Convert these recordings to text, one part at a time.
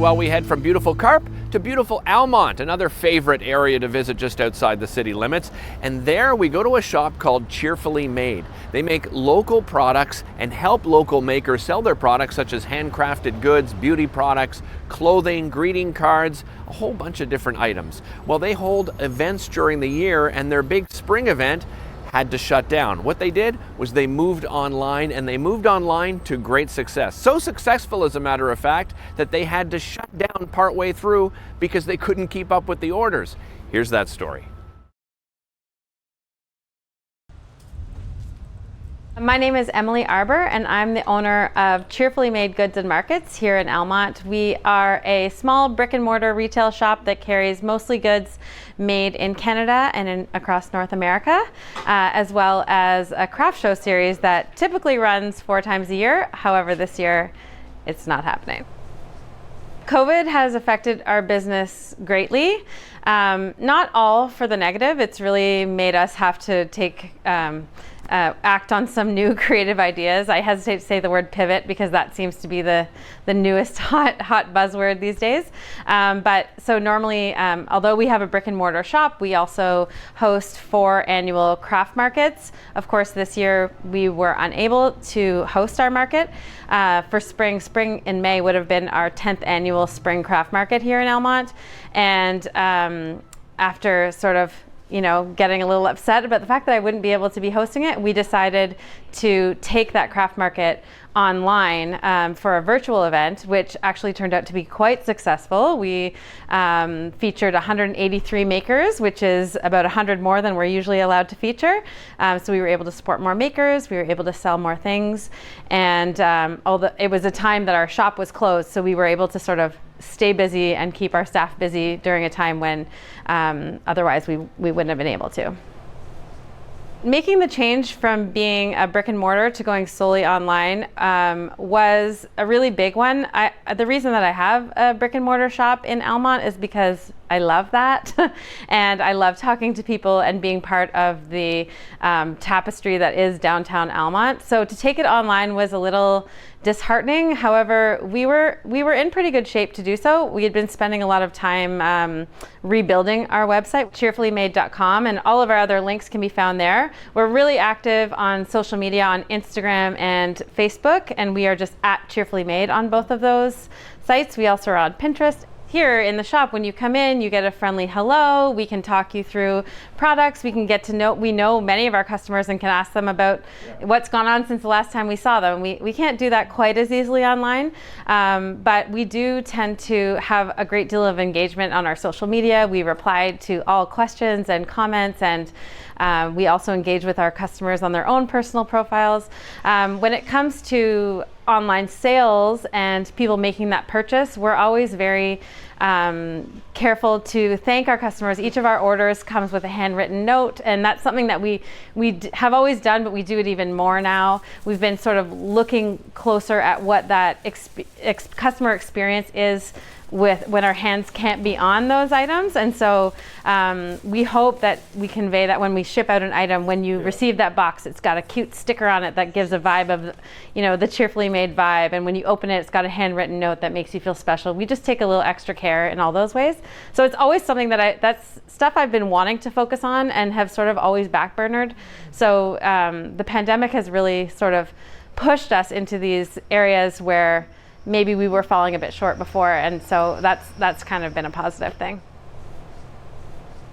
while we head from beautiful Carp to beautiful Almont, another favorite area to visit just outside the city limits. And there we go to a shop called Cheerfully Made. They make local products and help local makers sell their products such as handcrafted goods, beauty products, clothing, greeting cards, a whole bunch of different items. Well, they hold events during the year, and their big spring event had to shut down. What they did was they moved online, and they moved online to great success. So successful, as a matter of fact, that they had to shut down partway through because they couldn't keep up with the orders. Here's that story. My name is Emily Arbour, and I'm the owner of Cheerfully Made Goods and Markets here in Almont. We are a small brick and mortar retail shop that carries mostly goods made in Canada and across North America, as well as a craft show series that typically runs 4 times a year. However, this year it's not happening. COVID has affected our business greatly. Not all for the negative. It's really made us have to act on some new creative ideas. I hesitate to say the word pivot because that seems to be the newest hot buzzword these days. But so normally, although we have a brick and mortar shop, we also host 4 annual craft markets. Of course, this year we were unable to host our market. For spring in May would have been our 10th annual spring craft market here in Almont. And after sort of getting a little upset about the fact that I wouldn't be able to be hosting it, we decided to take that craft market online for a virtual event, which actually turned out to be quite successful. We featured 183 makers, which is about 100 more than we're usually allowed to feature. So we were able to support more makers, we were able to sell more things, and although it was a time that our shop was closed, so we were able to sort of stay busy and keep our staff busy during a time when otherwise we wouldn't have been able to. Making the change from being a brick and mortar to going solely online was a really big one. The reason that I have a brick and mortar shop in Almont is because I love that and I love talking to people and being part of the tapestry that is downtown Almont. So to take it online was a little disheartening. However, we were in pretty good shape to do so. We had been spending a lot of time rebuilding our website, cheerfullymade.com, and all of our other links can be found there. We're really active on social media, on Instagram and Facebook, and we are just at Cheerfully Made on both of those sites. We also are on Pinterest. Here in the shop, when you come in, you get a friendly hello. We can talk you through products. We can get to know, we know many of our customers and can ask them about what's gone on since the last time we saw them. We can't do that quite as easily online, but we do tend to have a great deal of engagement on our social media. We reply to all questions and comments, and we also engage with our customers on their own personal profiles. When it comes to online sales and people making that purchase, we're always very careful to thank our customers. Each of our orders comes with a handwritten note, and that's something that we have always done, but we do it even more now. We've been sort of looking closer at what that customer experience is with when our hands can't be on those items, and so we hope that we convey that when we ship out an item, when you receive that box, it's got a cute sticker on it that gives a vibe of the Cheerfully Made vibe, and when you open it, it's got a handwritten note that makes you feel special. We just take a little extra care in all those ways. So it's always something that's stuff I've been wanting to focus on and have sort of always backburnered. So the pandemic has really sort of pushed us into these areas where maybe we were falling a bit short before, and so that's kind of been a positive thing.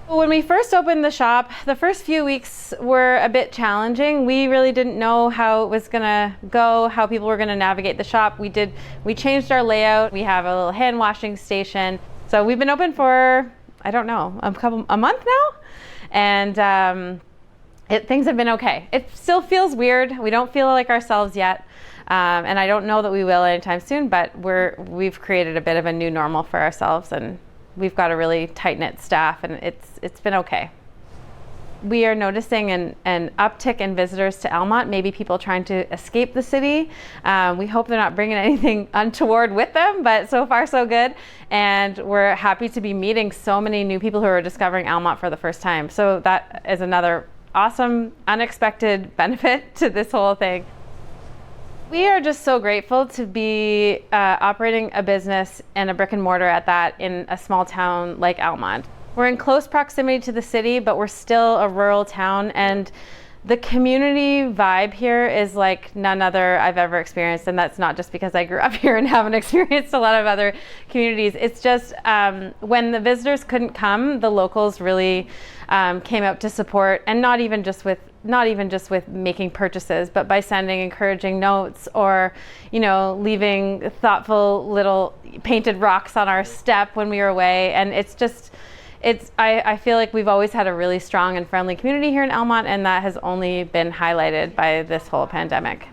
When we first opened the shop, the first few weeks were a bit challenging. We really didn't know how it was gonna go, how people were gonna navigate the shop. We changed our layout. We have a little hand washing station. So we've been open for, I don't know, a month now, and things have been okay. It still feels weird. We don't feel like ourselves yet. And I don't know that we will anytime soon, but we've created a bit of a new normal for ourselves, and we've got a really tight-knit staff, and it's been okay. We are noticing an uptick in visitors to Almont, maybe people trying to escape the city. We hope they're not bringing anything untoward with them, but so far so good. And we're happy to be meeting so many new people who are discovering Almont for the first time. So that is another awesome, unexpected benefit to this whole thing. We are just so grateful to be operating a business and a brick and mortar at that in a small town like Almont. We're in close proximity to the city, but we're still a rural town, and the community vibe here is like none other I've ever experienced, and that's not just because I grew up here and haven't experienced a lot of other communities. It's just when the visitors couldn't come, the locals really came out to support, and not even just with making purchases, but by sending encouraging notes or, leaving thoughtful little painted rocks on our step when we were away. And I feel like we've always had a really strong and friendly community here in Almont, and that has only been highlighted by this whole pandemic.